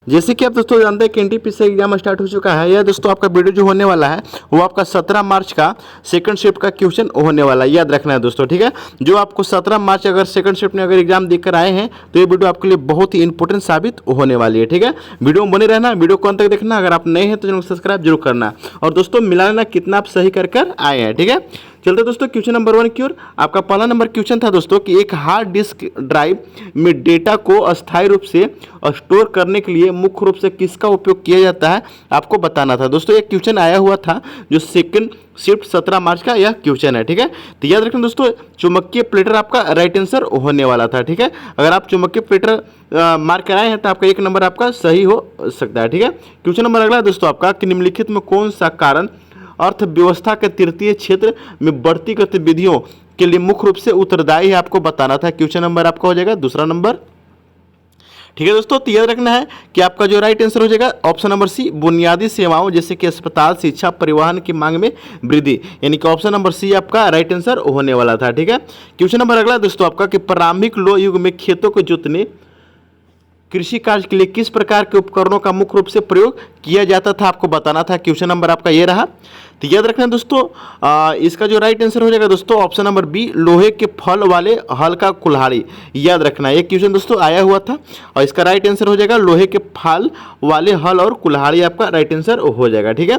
जैसे कि आप दोस्तों जानते हैं कि एनटीपीसी एग्जाम स्टार्ट हो चुका है। यह दोस्तों आपका वीडियो जो होने वाला है वो आपका 17 मार्च का सेकंड शिफ्ट का क्वेश्चन होने वाला है, याद रखना है दोस्तों, ठीक है। जो आपको 17 मार्च अगर सेकंड शिफ्ट में अगर एग्जाम देकर आए हैं तो ये वीडियो आपके लिए बहुत ही इंपॉर्टेंट साबित होने वाली है, ठीक है। वीडियो में बने रहना, वीडियो को अंत तक देखना। अगर आप नए हैं तो चैनल को सब्सक्राइब जरूर करना और दोस्तों मिला लेना कितना आप सही कर आए हैं, ठीक है। चलते दोस्तों क्वेश्चन नंबर 1 की ओर। आपका पहला नंबर क्वेश्चन था दोस्तों कि एक हार्ड डिस्क ड्राइव में डेटा को अस्थायी रूप से स्टोर करने के लिए मुख्य रूप से किसका उपयोग किया जाता है, आपको बताना था दोस्तों। एक क्वेश्चन आया हुआ था जो सेकंड शिफ्ट 17 मार्च का यह क्वेश्चन है, ठीक है। तो याद रखना दोस्तों, चुंबकीय प्लेटर आपका राइट आंसर होने वाला था, ठीक है। अगर आप चुंबकीय प्लेटर मार्क कराए हैं तो आपका एक नंबर आपका सही हो सकता है, ठीक है। क्वेश्चन नंबर अगला है दोस्तों आपका कि निम्नलिखित में कौन सा कारण अर्थव्यवस्था के तृतीय क्षेत्र में बढ़ती गतिविधियों के लिए मुख्य रूप से उत्तरदायी है, आपको बताना था। क्वेश्चन नंबर आपका हो जाएगा दूसरा नंबर, ठीक है दोस्तों। तो याद रखना है कि आपका जो राइट आंसर हो जाएगा ऑप्शन नंबर सी, बुनियादी सेवाओं जैसे कि अस्पताल, शिक्षा, परिवहन की मांग में वृद्धि, यानी कि ऑप्शन नंबर सी आपका राइट आंसर होने वाला था, ठीक है। क्वेश्चन नंबर अगला दोस्तों आपका कि प्रारंभिक लोह युग में खेतों को जोतने कृषि कार्य के लिए किस प्रकार के उपकरणों का मुख्य रूप से प्रयोग किया जाता था, आपको बताना था। क्वेश्चन नंबर आपका ये रहा। तो याद रखना दोस्तों, इसका जो राइट आंसर हो जाएगा दोस्तों ऑप्शन नंबर बी, लोहे के फल वाले हल का कुल्हाड़ी। याद रखना ये क्वेश्चन दोस्तों आया हुआ था और इसका राइट आंसर हो जाएगा लोहे के फल वाले हल और कुल्हाड़ी, आपका राइट आंसर हो जाएगा, ठीक है।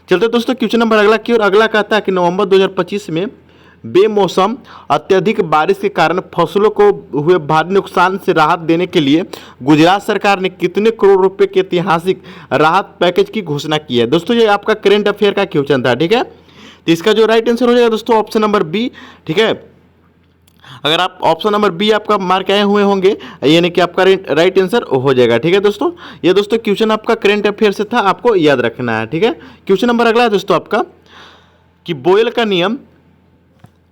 चलते दोस्तों क्वेश्चन नंबर अगला की ओर। अगला कहता है कि नवंबर 2025 में बेमौसम अत्यधिक बारिश के कारण फसलों को हुए भारी नुकसान से राहत देने के लिए गुजरात सरकार ने कितने करोड़ रुपए के ऐतिहासिक राहत पैकेज की घोषणा की है। दोस्तों ये आपका करंट अफेयर का क्वेश्चन था, ठीक है। तो इसका जो राइट आंसर हो जाएगा दोस्तों ऑप्शन नंबर बी, ठीक है। अगर आप ऑप्शन नंबर बी आपका मार्क आए हुए होंगे यानी कि आपका राइट आंसर हो जाएगा, ठीक है दोस्तों। ये दोस्तों क्वेश्चन आपका करंट अफेयर से था, आपको याद रखना है, ठीक है। क्वेश्चन नंबर अगला है दोस्तों आपका कि बोयल का नियम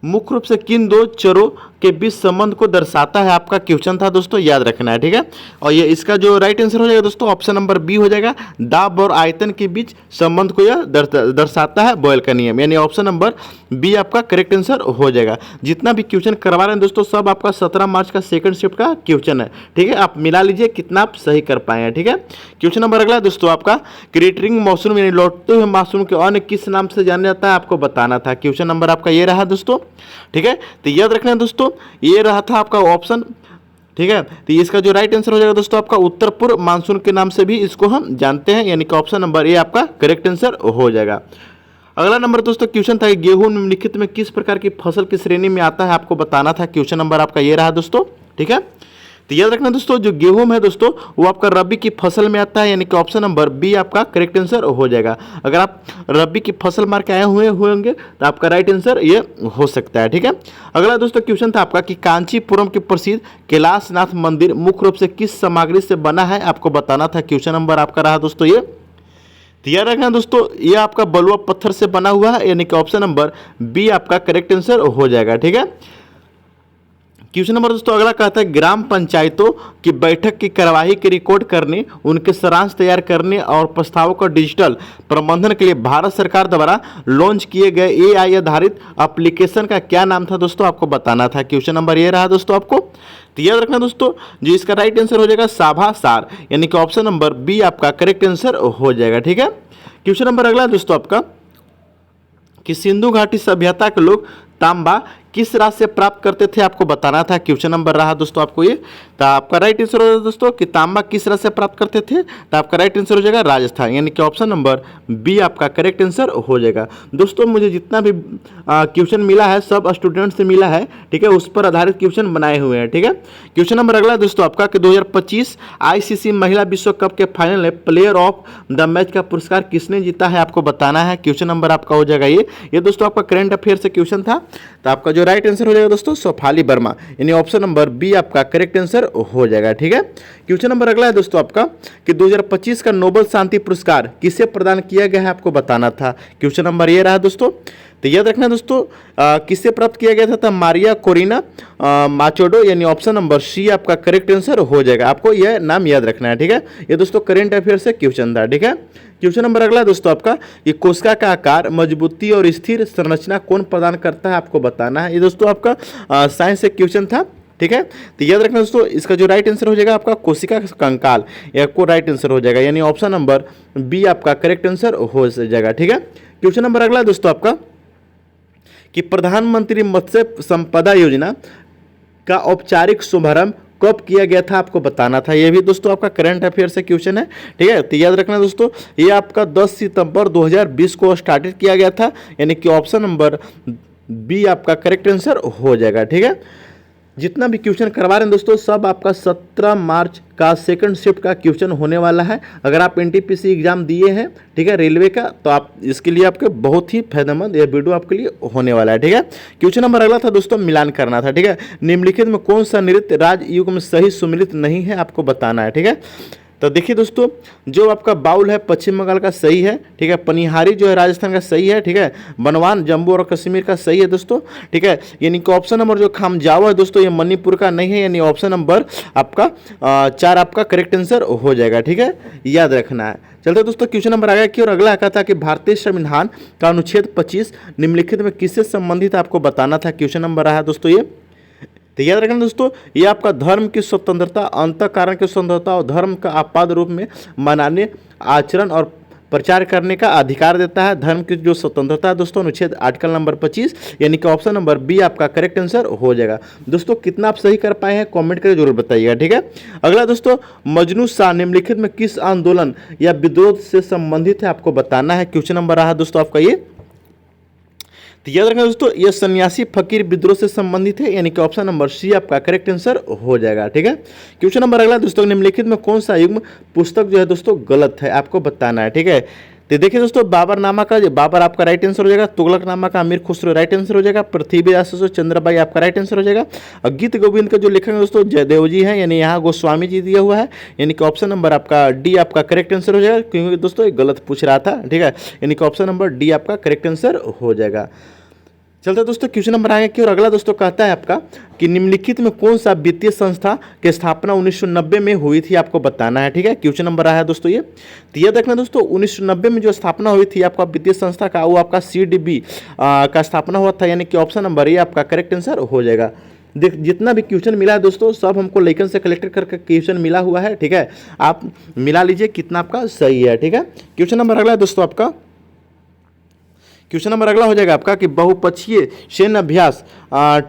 मुख्य रूप से किन दो चरों के बीच संबंध को दर्शाता है, आपका क्वेश्चन था दोस्तों, याद रखना है, ठीक है। और ये इसका जो राइट आंसर हो जाएगा दोस्तों ऑप्शन नंबर बी हो जाएगा, दाब और आयतन के बीच संबंध को यह दर्शाता है बॉयल का नियम, यानी ऑप्शन नंबर बी आपका करेक्ट आंसर हो जाएगा। जितना भी क्वेश्चन करवा रहे हैं दोस्तों सब आपका 17 मार्च का सेकंड शिफ्ट का क्वेश्चन है, ठीक है। आप मिला लीजिए कितना आप सही कर पाए हैं, ठीक है। क्वेश्चन नंबर अगला दोस्तों आपका रिटर्निंग मॉनसून यानी लौटते हुए मानसून के अन्य किस नाम से जाना जाता है, आपको बताना था। क्वेश्चन नंबर आपका ये रहा दोस्तों, ठीक है। तो याद रखना है दोस्तों ये रहा था आपका ऑप्शन, ठीक है। तो इसका जो राइट आंसर हो जाएगा दोस्तों आपका उत्तर पूर्व मानसून के नाम से भी इसको हम जानते हैं, यानी कि ऑप्शन नंबर ए आपका करेक्ट आंसर हो जाएगा। अगला नंबर दोस्तों क्वेश्चन था गेहूं निम्नलिखित में किस प्रकार की फसल की श्रेणी में आता है, आपको बताना था। क्वेश्चन नंबर आपका ये रहा दोस्तों, ठीक है। तो याद रखना दोस्तों जो गेहूं है दोस्तों वो आपका रबी की फसल में आता है, यानी कि ऑप्शन नंबर बी आपका करेक्ट आंसर हो जाएगा। अगर आप रबी की फसल मार के आए हुए होंगे तो आपका राइट आंसर ये हो सकता है, ठीक है। अगला दोस्तों क्वेश्चन था आपका कि कांचीपुरम के प्रसिद्ध कैलाशनाथ मंदिर मुख्य रूप से किस सामग्री से बना है, आपको बताना था। क्वेश्चन नंबर आपका रहा दोस्तों ये। तो याद रखना दोस्तों ये आपका बलुआ पत्थर से बना हुआ है, यानी कि ऑप्शन नंबर बी आपका करेक्ट आंसर हो जाएगा, ठीक है। क्वेश्चन नंबर दोस्तों अगला कहता है ग्राम पंचायतों की बैठक की कार्यवाही के रिकॉर्ड करने, उनके सारांश तैयार करने और प्रस्तावों का डिजिटल प्रबंधन के लिए भारत सरकार द्वारा लॉन्च किए गए एआई आधारित एप्लीकेशन का क्या नाम था दोस्तों, आपको बताना था। क्वेश्चन नंबर ये रहा दोस्तों आपको। तो याद रखना दोस्तों जो इसका राइट आंसर हो जाएगा साभा सार, यानी कि ऑप्शन नंबर बी आपका करेक्ट आंसर हो जाएगा, ठीक है। क्वेश्चन नंबर अगला दोस्तों आपका कि सिंधु घाटी सभ्यता के लोग तांबा किस राज्य से प्राप्त करते थे, आपको बताना था। क्वेश्चन नंबर रहा दोस्तों आपको ये। तो आपका राइट आंसर हो जाएगा दोस्तों कि तांबा किस राज्य से प्राप्त करते थे, तो आपका राइट आंसर हो जाएगा राजस्थान, यानी कि ऑप्शन नंबर बी आपका करेक्ट आंसर हो जाएगा। दोस्तों मुझे जितना भी क्वेश्चन मिला है सब स्टूडेंट से मिला है, ठीक है, उस पर आधारित क्वेश्चन बनाए हुए हैं, ठीक है। क्वेश्चन नंबर अगला दोस्तों आपका कि 2025 आईसीसी महिला विश्व कप के फाइनल में प्लेयर ऑफ द मैच का पुरस्कार किसने जीता है, आपको बताना है। क्वेश्चन नंबर आपका हो जाएगा ये दोस्तों आपका करंट अफेयर से क्वेश्चन था। तो आपका जो राइट आंसर हो जाएगा दोस्तों सौफाली वर्मा, यानी ऑप्शन नंबर बी आपका करेक्ट आंसर हो जाएगा, ठीक है। क्वेश्चन नंबर अगला है दोस्तों आपका कि 2025 का नोबेल शांति पुरस्कार किसे प्रदान किया गया है, आपको बताना था। क्वेश्चन नंबर ये रहा दोस्तों। तो याद रखना दोस्तों किससे प्राप्त किया गया था, मारिया कोरिना माचोडो, यानी ऑप्शन नंबर सी आपका करेक्ट आंसर हो जाएगा। आपको यह नाम याद रखना है, ठीक है। ये दोस्तों करंट अफेयर से क्वेश्चन था, ठीक है। क्वेश्चन नंबर अगला दोस्तों आपका कि कोशिका का आकार, मजबूती और स्थिर संरचना कौन प्रदान करता है, आपको बताना है। ये दोस्तों आपका साइंस से क्वेश्चन था, ठीक है। तो याद रखना दोस्तों, इसका जो राइट आंसर हो जाएगा आपका कोशिका कंकाल, या को राइट आंसर हो जाएगा, यानी ऑप्शन नंबर बी आपका करेक्ट आंसर हो जाएगा। ठीक है। क्वेश्चन नंबर अगला दोस्तों आपका कि प्रधानमंत्री मत्स्य संपदा योजना का औपचारिक शुभारंभ कब किया गया था, आपको बताना था। ये भी दोस्तों आपका करंट अफेयर से क्वेश्चन है। ठीक है। तो याद रखना दोस्तों, ये आपका 10 सितंबर 2020 को स्टार्टेड किया गया था, यानी कि ऑप्शन नंबर बी आपका करेक्ट आंसर हो जाएगा। ठीक है। जितना भी क्वेश्चन करवा रहे हैं दोस्तों, सब आपका 17 मार्च का सेकंड शिफ्ट का क्वेश्चन होने वाला है। अगर आप एनटीपीसी एग्जाम दिए हैं, ठीक है, रेलवे का, तो आप इसके लिए आपके बहुत ही फायदेमंद यह वीडियो आपके लिए होने वाला है। ठीक है। क्वेश्चन नंबर अगला था दोस्तों, मिलान करना था। ठीक है। निम्नलिखित में कौन सा नृत्य राजयुग में सही सुमिलित नहीं है, आपको बताना है। ठीक है। तो देखिए दोस्तों, जो आपका बाउल है पश्चिम बंगाल का सही है। ठीक है। पनिहारी जो है राजस्थान का सही है। ठीक है। बनवान जम्मू और कश्मीर का सही है दोस्तों। ठीक है। यानी कि ऑप्शन नंबर जो खामजावा है दोस्तों, ये मणिपुर का नहीं है, यानी ऑप्शन नंबर आपका 4 आपका करेक्ट आंसर हो जाएगा। ठीक है। याद रखना है। चलते दोस्तों, क्वेश्चन नंबर आ गया कि और अगला कहा था कि भारतीय संविधान का अनुच्छेद 25 निम्नलिखित में किससे संबंधित आपको बताना था। क्वेश्चन नंबर आया दोस्तों ये। तो याद रखना दोस्तों, ये आपका धर्म की स्वतंत्रता, अंतःकरण की स्वतंत्रता और धर्म का आपाद रूप में मनाने, आचरण और प्रचार करने का अधिकार देता है। धर्म की जो स्वतंत्रता है दोस्तों, अनुच्छेद आर्टिकल नंबर 25, यानी कि ऑप्शन नंबर बी आपका करेक्ट आंसर हो जाएगा। दोस्तों कितना आप सही कर पाए हैं कमेंट करके जरूर बताइएगा। ठीक है। अगला दोस्तों, मजनू शाह निम्नलिखित में किस आंदोलन या विद्रोह से संबंधित है, आपको बताना है। क्वेश्चन नंबर रहा दोस्तों आपका ये। तो याद रखना दोस्तों, यह सन्यासी फकीर विद्रोह से संबंधित है, यानी कि ऑप्शन नंबर सी आपका करेक्ट आंसर हो जाएगा। ठीक है। क्वेश्चन नंबर अगला दोस्तों, निम्नलिखित में कौन सा युग्म पुस्तक जो है दोस्तों गलत है, आपको बताना है। ठीक है। तो देखिए दोस्तों, बाबरनामा का बाबर आपका राइट आंसर हो जाएगा, तुगलकनामा का अमीर खुसरो राइट आंसर हो जाएगा, पृथ्वीराज चंद्रबाई आपका राइट आंसर हो जाएगा। और गीत गोविंद का जो लेखक है दोस्तों जयदेव जी है, यानी यहाँ गोस्वामी जी दिया हुआ है, यानी कि ऑप्शन नंबर आपका डी आपका करेक्ट आंसर हो जाएगा, क्योंकि दोस्तों ये गलत पूछ रहा था। ठीक है। यानी कि ऑप्शन नंबर डी आपका करेक्ट आंसर हो जाएगा। चलते दोस्तों, क्वेश्चन नंबर आगे की और अगला दोस्तों कहता है आपका कि निम्नलिखित में कौन सा वित्तीय संस्था की स्थापना 1990 में हुई थी, आपको बताना है। ठीक है। क्वेश्चन नंबर आया है दोस्तों ये। तो ये देखना दोस्तों, 1990 में जो स्थापना हुई थी आपका वित्तीय संस्था का, वो आपका CDB का स्थापना हुआ था, यानी कि ऑप्शन नंबर ये आपका करेक्ट आंसर हो जाएगा। देख, जितना भी क्वेश्चन मिला है दोस्तों, सब हमको लेखन से कलेक्ट करके क्वेश्चन मिला हुआ है। ठीक है। आप मिला लीजिए कितना आपका सही है। ठीक है। क्वेश्चन नंबर अगला है दोस्तों आपका, क्वेश्चन नंबर अगला हो जाएगा आपका कि बहुपक्षीय सैन्य अभ्यास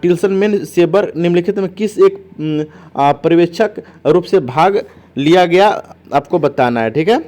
टिल्सनमेन सेबर निम्नलिखित में किस एक पर्यवेक्षक रूप से भाग लिया गया, आपको बताना है। ठीक है।